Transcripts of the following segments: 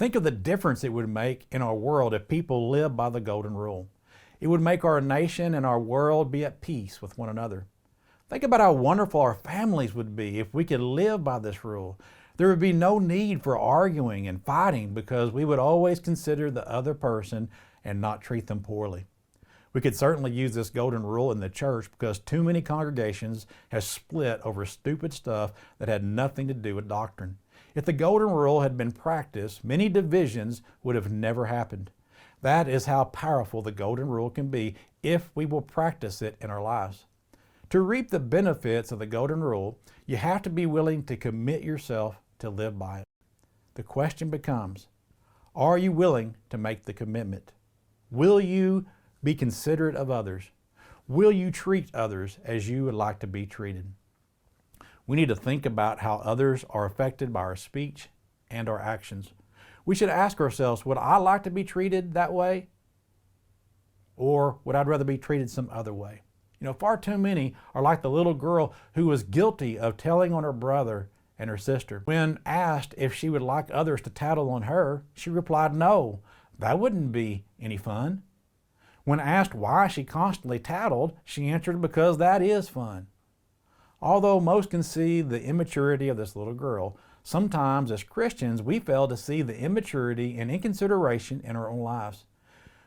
Think of the difference it would make in our world if people lived by the golden rule. It would make our nation and our world be at peace with one another. Think about how wonderful our families would be if we could live by this rule. There would be no need for arguing and fighting because we would always consider the other person and not treat them poorly. We could certainly use this golden rule in the church because too many congregations have split over stupid stuff that had nothing to do with doctrine. If the golden rule had been practiced, many divisions would have never happened. That is how powerful the golden rule can be if we will practice it in our lives. To reap the benefits of the golden rule, you have to be willing to commit yourself to live by it. The question becomes, are you willing to make the commitment? Will you be considerate of others? Will you treat others as you would like to be treated? We need to think about how others are affected by our speech and our actions. We should ask ourselves, would I like to be treated that way? Or would I rather be treated some other way? Far too many are like the little girl who was guilty of telling on her brother and her sister. When asked if she would like others to tattle on her, she replied, no, that wouldn't be any fun. When asked why she constantly tattled, she answered, because that is fun. Although most can see the immaturity of this little girl, sometimes as Christians we fail to see the immaturity and inconsideration in our own lives.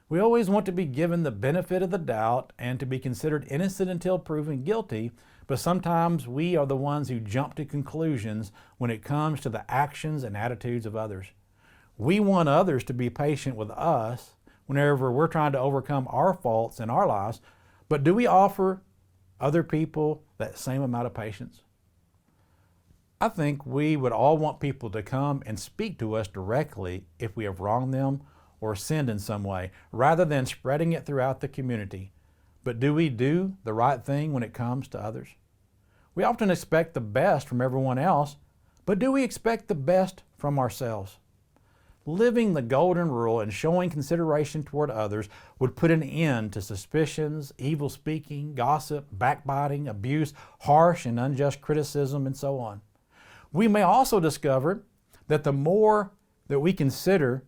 We always want to be given the benefit of the doubt and to be considered innocent until proven guilty, but sometimes we are the ones who jump to conclusions when it comes to the actions and attitudes of others. We want others to be patient with us whenever we're trying to overcome our faults in our lives, but do we offer other people that same amount of patience? I think we would all want people to come and speak to us directly if we have wronged them or sinned in some way, rather than spreading it throughout the community. But do we do the right thing when it comes to others? We often expect the best from everyone else, but do we expect the best from ourselves? Living the golden rule and showing consideration toward others would put an end to suspicions, evil speaking, gossip, backbiting, abuse, harsh and unjust criticism, and so on. We may also discover that the more that we consider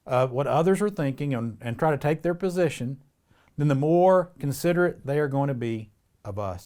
what others are thinking and try to take their position, then the more considerate they are going to be of us.